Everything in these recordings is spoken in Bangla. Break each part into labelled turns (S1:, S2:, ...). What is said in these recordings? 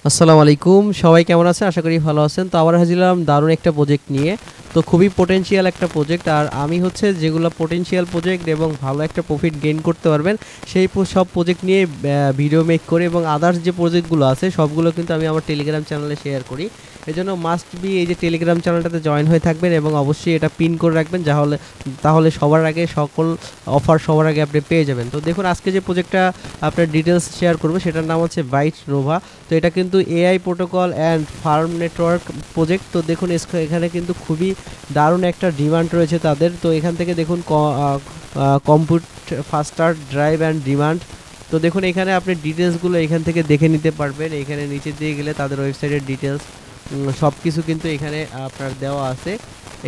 S1: আসসালামু আলাইকুম, সবাই কেমন আছেন? আশা করি ভালো আছেন। তো আবার হাজির দারুণ একটা প্রজেক্ট নিয়ে। তো খুবই পটেনশিয়াল একটা প্রজেক্ট, আর আমি হচ্ছে যেগুলো পটেনশিয়াল প্রজেক্ট এবং ভালো একটা প্রফিট গেইন করতে পারবেন সেই সব প্রজেক্ট নিয়ে ভিডিও মেক করে, এবং আদার্স যে প্রজেক্টগুলো আছে সবগুলো কিন্তু আমি আমার টেলিগ্রাম চ্যানেলে শেয়ার করি। এজন্য মাস্ট বি এই যে টেলিগ্রাম চ্যানেলটাতে জয়েন হয়ে থাকবেন এবং অবশ্যই এটা পিন করে রাখবেন, তাহলে সবার আগে সকল অফার সবার আগে আপনি পেয়ে যাবেন। তো দেখুন, আজকে যে প্রজেক্টটা আপনার ডিটেলস শেয়ার করবো সেটার নাম হচ্ছে বাইট নোভা। তো এটা কিন্তু AI protocol and farm network project. তো দেখুন এখানে কিন্তু খুবই দারুণ একটা ডিমান্ড রয়েছে তাদের। তো এখান থেকে দেখুন কম্পিউট ফাস্টার ড্রাইভ অ্যান্ড ডিমান্ড। তো দেখুন এখানে আপনি ডিটেলসগুলো এখান থেকে দেখে নিতে পারবেন। এখানে নিচে দিয়ে গেলে তাদের ওয়েবসাইটের ডিটেলস সব কিছু কিন্তু এখানে আপনার দেওয়া আছে,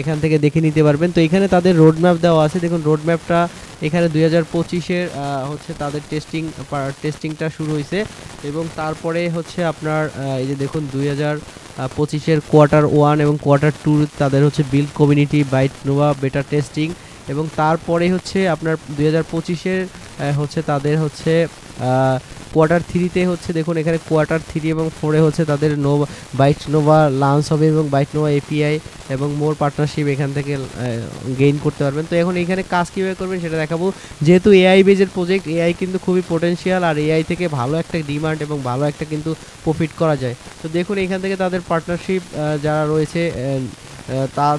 S1: এখান থেকে দেখে নিতে পারবেন। তো এখানে তাদের রোড ম্যাপ দেওয়া আছে। দেখুন রোড ম্যাপটা এখানে 2025-এর হচ্ছে তাদের টেস্টিংটা শুরু হয়েছে, এবং তারপরে হচ্ছে আপনার এই যে দেখুন 2025-এর কোয়ার্টার 1 এবং কোয়ার্টার 2 তাদের হচ্ছে বিল্ড কমিউনিটি বাইট নোভা বেটা টেস্টিং, এবং তারপরে হচ্ছে আপনার 2025-এর হচ্ছে তাদের হচ্ছে কোয়ার্টার 3-তে হচ্ছে দেখুন এখানে কোয়ার্টার 3 এবং 4-এ হচ্ছে তাদের বাইট নোভা লঞ্চ হবে, এবং বাইট নোভা এপিআই এবং মোর পার্টনারশিপ এখান থেকে গেইন করতে পারবেন। তো এখন এখানে কাজ কীভাবে করবেন সেটা দেখাবো। যেহেতু এআই বেজের প্রজেক্ট, এআই কিন্তু খুবই পোটেনশিয়াল, আর এআই থেকে ভালো একটা ডিমান্ড এবং ভালো একটা কিন্তু প্রফিট করা যায়। তো দেখুন এখান থেকে তাদের পার্টনারশিপ যারা রয়েছে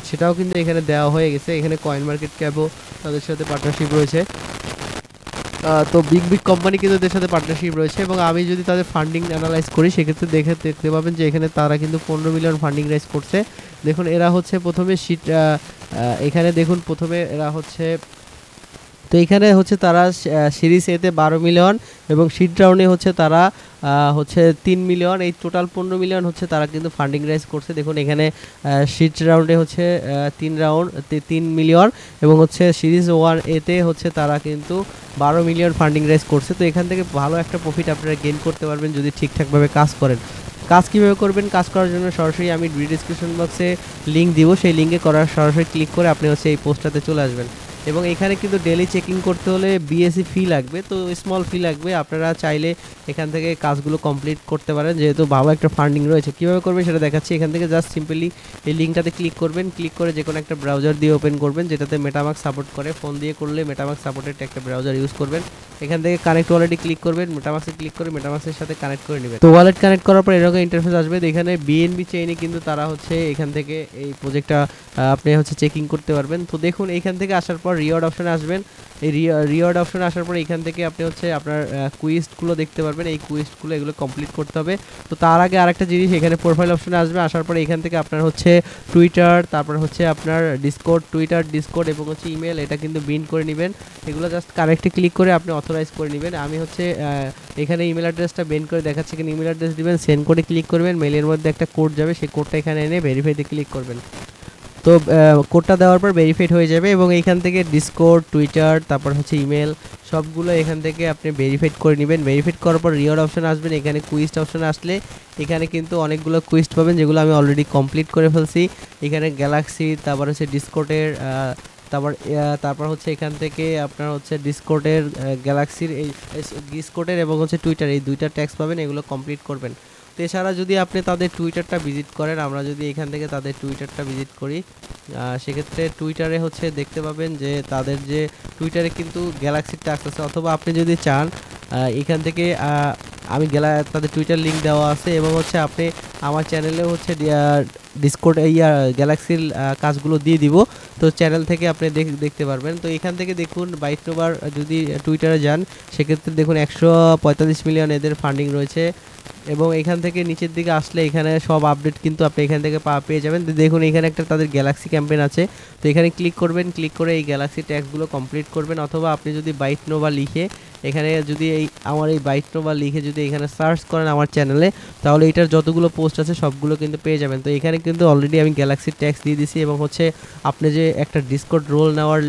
S1: সেটাও কিন্তু এখানে দেওয়া হয়ে গেছে। এখানে কয়েন মার্কেট ক্যাপও তাদের সাথে পার্টনারশিপ রয়েছে। তো বিগ বিগ কোম্পানি কিন্তু এদের সাথে পার্টনারশিপ রয়েছে, এবং আমি যদি তাদের ফান্ডিং অ্যানালাইজ করি সেক্ষেত্রে দেখতে পাবেন যে এখানে তারা কিন্তু 15 মিলিয়ন ফান্ডিং রাইজ করছে। দেখুন এরা হচ্ছে প্রথমে এখানে দেখুন প্রথমে এরা হচ্ছে, তো এখানে হচ্ছে তারা সিরিজ এতে 12 মিলিয়ন এবং সিড রাউন্ডে হচ্ছে তারা হচ্ছে 3 মিলিয়ন, এই টোটাল 15 মিলিয়ন হচ্ছে তারা কিন্তু ফান্ডিং রাইজ করছে। দেখুন এখানে সিড রাউন্ডে হচ্ছে 3 মিলিয়ন, এবং হচ্ছে সিরিজ 1 এতে হচ্ছে তারা কিন্তু 12 মিলিয়ন ফান্ডিং রাইজ করছে। তো এখান থেকে ভালো একটা প্রফিট আপনারা গেইন করতে পারবেন যদি ঠিকঠাকভাবে কাজ করেন। কাজ কীভাবে করবেন? কাজ করার জন্য সরাসরি আমি ডিসক্রিপশন বক্সে লিঙ্ক দিব, সেই লিঙ্কে সরাসরি ক্লিক করে আপনি হচ্ছে এই পোস্টটাতে চলে আসবেন। এবং এখানে কিন্তু ডেলি চেকিং করতে হলে বিএসসি ফি লাগবে, তো স্মল ফি লাগবে। আপনারা চাইলে এখান থেকে কাজগুলো কমপ্লিট করতে পারেন, যেহেতু ভালো একটা ফান্ডিং রয়েছে। কীভাবে করবেন সেটা দেখাচ্ছি। এখান থেকে জাস্ট সিম্পলি এই লিঙ্কটাতে ক্লিক করবেন, ক্লিক করে যে কোনো একটা ব্রাউজার দিয়ে ওপেন করবেন যেটাতে মেটামাস্ক সাপোর্ট করে। ফোন দিয়ে করলে মেটামাস্ক সাপোর্টেড একটা ব্রাউজার ইউজ করবেন। এখান থেকে কানেক্ট ওয়ালেটে ক্লিক করবেন, মেটামাস্কে ক্লিক করে মেটামাস্কের সাথে কানেক্ট করে নেবেন। তো ওয়ালেট কানেক্ট করার পর এরকম ইন্টারফেস আসবে। এখানে বিএনবি চেইনে কিন্তু তারা হচ্ছে এখান থেকে এই প্রজেক্টটা আপনি হচ্ছে চেকিং করতে পারবেন। তো দেখুন এইখান থেকে আসার পর রিওয়ার্ড অপশনে আসবেন। এই রিওয়ার্ড অপশনে আসার পর এখান থেকে আপনি হচ্ছে আপনার কুইস্টগুলো দেখতে পারবেন। এই কুইস্টগুলো এগুলো কমপ্লিট করতে হবে। তো তার আগে আরেকটা জিনিস, এখানে প্রোফাইল অপশনে আসবে। আসার পরে এখান থেকে আপনার হচ্ছে টুইটার, তারপর হচ্ছে আপনার টুইটার ডিসকর্ড এবং হচ্ছে ইমেল, এটা কিন্তু বিন করে নেবেন। এগুলো জাস্ট কানেক্টে ক্লিক করে আপনি অথরাইজ করে নেবেন। আমি হচ্ছে এখানে ইমেল অ্যাড্রেসটা বেন করে দেখাচ্ছি। এখানে ইমেল অ্যাড্রেস দিবেন, সেন্ড করে ক্লিক করবেন। মেলের মধ্যে একটা কোড যাবে, সেই কোডটা এখানে এনে ভেরিফাইতে ক্লিক করবেন। তো কোডটা দেওয়ার পর ভেরিফাইড হয়ে যাবে, এবং এইখান থেকে ডিসকর্ড, টুইটার, তারপর হচ্ছে ইমেল সবগুলো এখান থেকে আপনি ভেরিফাইড করে নেবেন। ভেরিফাইড করার পর রিওয়ার্ড অপশন আসবেন। এখানে কুইস্ট অপশনে আসলে এখানে কিন্তু অনেকগুলো কুইস্ট পাবেন যেগুলো আমি অলরেডি কমপ্লিট করে ফেলছি। এখানে গ্যালাক্সি, তারপর হচ্ছে তারপর হচ্ছে এখান থেকে আপনার হচ্ছে ডিসকর্ডের, গ্যালাক্সির এই ডিসকর্ডের এবং হচ্ছে টুইটার, এই দুইটা ট্যাক্স পাবেন, এগুলো কমপ্লিট করবেন। তো এছাড়া যদি আপনি তাদের টুইটারটা ভিজিট করেন, আমরা যদি এখান থেকে তাদের টুইটারটা ভিজিট করি, সেক্ষেত্রে টুইটারে হচ্ছে দেখতে পাবেন যে তাদের যে টুইটারে কিন্তু গ্যালাক্সির ট্যাক্স আছে, অথবা আপনি যদি চান এখান থেকে আমি তাদের টুইটার লিঙ্ক দেওয়া আছে, এবং হচ্ছে আপনি আমার চ্যানেলে হচ্ছে ডিসকর্ড গ্যালাক্সির কাজগুলো দিয়ে দিব। তো চ্যানেল থেকে আপনি দেখতে পারবেন। তো এখান থেকে দেখুন বাইট নোভার যদি টুইটারে যান সেক্ষেত্রে দেখুন 145 মিলিয়ন এদের ফান্ডিং রয়েছে, এবং এখান থেকে নিচের দিকে আসলে এখানে সব আপডেট কিন্তু আপনি এখান থেকে পেয়ে যাবেন। দেখুন এখানে একটা তাদের গ্যালাক্সি ক্যাম্পেইন আছে। তো এখানে ক্লিক করবেন, ক্লিক করে এই গ্যালাক্সি ট্যাক্সগুলো কমপ্লিট করবেন, অথবা আপনি যদি বাইট নোভা লিখে এখানে যদি আমার এই বাইট নোভা লিখে যদি এখানে সার্চ করেন আমার চ্যানেলে, তাহলে এটার যতগুলো পোস্ট আছে সবগুলো কিন্তু পেয়ে যাবেন। তো এখানে কিন্তু অলরেডি আমি গ্যালাক্সি ট্যাক্স দিয়ে দিছি, এবং হচ্ছে আপনি যে একটা ডিসকর্ড রোল নেওয়ার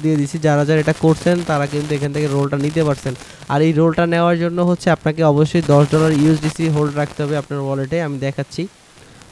S1: দিয়ে দিছি। যারা যারা এটা করছেন তারা কিন্তু এখান থেকে রোলটা নিতে পারছেন। আর এই রোলটা নেওয়ার জন্য হচ্ছে আপনাকে অবশ্যই $10 ইউএসডিসি হোল্ড রাখতে হবে আপনার ওয়ালেটে, আমি দেখাচ্ছি।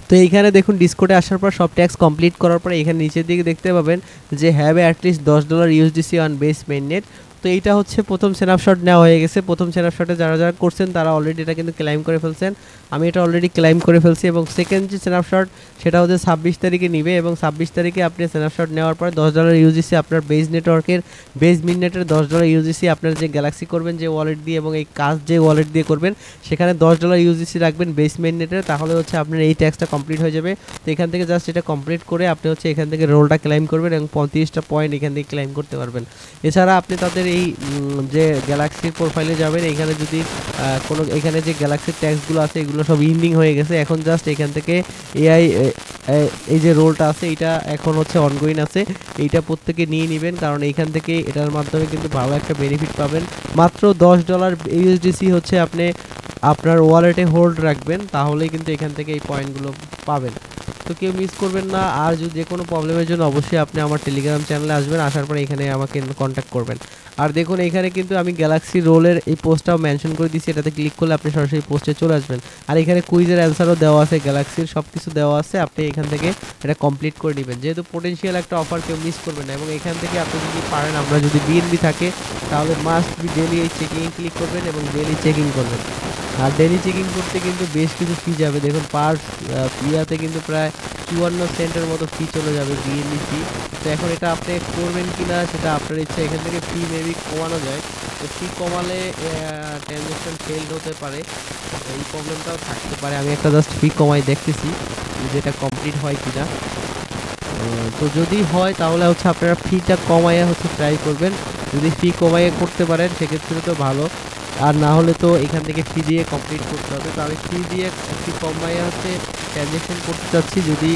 S1: তো এইখানে দেখুন ডিসকর্ডে আসার পর সব ট্যাক্স কমপ্লিট করার পরে এখানে নিচের দিকে দেখতে পাবেন যে have at least $10 USDC on base mainnet. তো এইটা হচ্ছে প্রথম স্ন্যাপশট নেওয়া হয়ে গেছে। প্রথম স্ন্যাপশটে যারা যারা করছেন তারা অলরেডি এটা কিন্তু ক্লাইম করে ফেলছেন। আমি এটা অলরেডি ক্লাইম করে ফেলছি এবং সেকেন্ড যে স্ন্যাপশট সেটা হচ্ছে 26 তারিখে নিবে এবং 26 তারিখে আপনি স্ন্যাপশট নেওয়ার পরে $10 ইউজিসি আপনার বেজ নেটওয়ার্কের বেজ মিননেটের $10 ইউজিসি আপনার যে গ্যালাক্সি করবেন যে ওয়ালেট দিয়ে এবং এই কাজ যে ওয়ালেট দিয়ে করবেন সেখানে $10 ইউজিসি রাখবেন বেজ মিননেটের, তাহলে হচ্ছে আপনার এই ট্যাক্সটা কমপ্লিট হয়ে যাবে। তো এখান থেকে জাস্ট এটা কমপ্লিট করে আপনি হচ্ছে এখান থেকে রোলটা ক্লাইম করবেন এবং 35টা পয়েন্ট এখান থেকে ক্লাইম করতে পারবেন। এছাড়া আপনি তাদের এই যে গ্যালাক্সির প্রোফাইলে যাবেন, এখানে যদি কোনো এখানে যে গ্যালাক্সির ট্যাক্সগুলো আছে এগুলো সব ইন্ডিং হয়ে গেছে। এখন জাস্ট এখান থেকে এআই এই যে রোলটা আছে এটা এখন হচ্ছে অনগোয়িং আছে, এইটা প্রত্যেকে নিয়ে নেবেন কারণ এইখান থেকে এটার মাধ্যমে কিন্তু ভালো একটা বেনিফিট পাবেন। মাত্র $10 ইউএসডিসি হচ্ছে আপনি আপনার ওয়ালেটে হোল্ড রাখবেন, তাহলেই কিন্তু এখান থেকে এই পয়েন্টগুলো পাবেন। তো কেউ মিস করবেন না। আর যদি যে কোনো প্রবলেমের জন্য অবশ্যই আপনি আমার টেলিগ্রাম চ্যানেলে আসবেন, আসার পরে এখানে আমাকে কন্ট্যাক্ট করবেন। আর দেখুন এখানে কিন্তু আমি গ্যালাক্সি রোলের এই পোস্টটাও মেনশন করে দিয়েছি, এটাতে ক্লিক করলে আপনি সরাসরি পোস্টে চলে আসবেন। আর এখানে কুইজের অ্যান্সারও দেওয়া আছে, গ্যালাক্সির সব কিছু দেওয়া আছে, আপনি এখান থেকে এটা কমপ্লিট করে নেবেন। যেহেতু পোটেনশিয়াল একটা অফার, কেউ মিস করবেন না। এবং এখান থেকে আপনি যদি পারেন, আমরা যদি বিএনবি থাকে তাহলে মাস্ট বি ডেলি এই চেকিংয়ে ক্লিক করবেন এবং ডেলি চেকিং করবেন। আর ডেলি চেকিং করতে কিন্তু বেশ কিছু ফি যাবে, দেখুন পার ইয়াতে কিন্তু প্রায় 54 সেন্টের মতো ফি চলে যাবে বিএনবি ফি। তো এখন এটা আপনি করবেন কিনা সেটা আপনার ইচ্ছা, এখান থেকে ফি মেবি কমানো যায়। তো ফি কমালে ট্রানজ্যাকশন ফেলড হতে পারে, এই প্রবলেমটাও থাকতে পারে। আমি একটা জাস্ট ফি কমাই দেখতেছি যেটা কমপ্লিট হয় কিনা। তো যদি হয় তাহলে হচ্ছে আপনারা ফিটা কমাইয়া হচ্ছে ট্রাই করবেন। যদি ফি কমাইয়া করতে পারেন সেক্ষেত্রে তো ভালো, আর না হলে তো এখান থেকে ফি দিয়ে কমপ্লিট করতে হবে। তো আমি ফি কমাইয়া হচ্ছে ট্রানজ্যাকশন করতে চাচ্ছি। যদি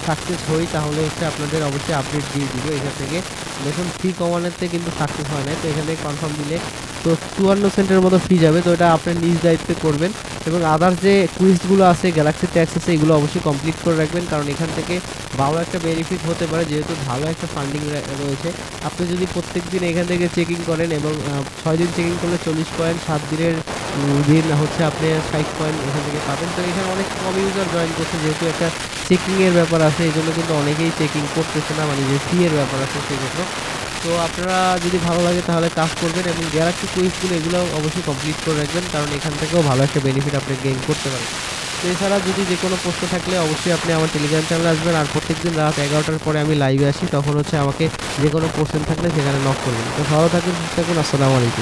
S1: সাকসেস হই তাহলে হচ্ছে আপনাদের অবশ্যই আপডেট দিয়ে দিব এখান থেকে। দেখুন ফি কমানোতে কিন্তু সাকসেস হয় না, তো এখান থেকে কনফার্ম দিলে তো 54 সেন্টের মতো ফি যাবে। তো এটা আপনার নিজ দায়িত্বে করবেন এবং আদার যে কুইজগুলো আছে গ্যালাক্সি ট্যাক্স আছে এগুলো অবশ্যই কমপ্লিট করে রাখবেন, কারণ এখান থেকে ভালো একটা বেনিফিট হতে পারে, যেহেতু ভালো একটা ফান্ডিং রয়েছে। আপনি যদি প্রত্যেক দিন এখান থেকে চেকিং করেন এবং 6 দিন চেকিং করলে 40 পয়েন্ট, 7 দিনের দিন হচ্ছে আপনি 60 পয়েন্ট এখান থেকে পাবেন। তো এখানে অনেক কম ইউজার জয়েন করছে, যেহেতু একটা চেকিংয়ের ব্যাপার আছে এই জন্য কিন্তু অনেকেই চেকিং করতেছে না, মানে যে ফি এর ব্যাপার আছে সেই জন্য। তো আপনারা যদি ভালো লাগে তাহলে কাজ করবেন এবং গ্যালাক্সি কুইজগুলো এগুলো অবশ্যই কমপ্লিট করে রাখবেন, কারণ এখান থেকেও ভালো একটা বেনিফিট আপনি গেইন করতে পারেন। তো এছাড়া যদি যে কোনো প্রশ্ন থাকলে অবশ্যই আপনি আমার টেলিগ্রাম চ্যানেলে আসবেন। আর প্রত্যেকদিন রাত 11টার পরে আমি লাইভে আসি, তখন হচ্ছে আমাকে যে কোনো কোশ্চেন থাকলে সেখানে নক করবেন। তো ভালো থাকুন, সুস্থ থাকুন, আসসালামু আলাইকুম।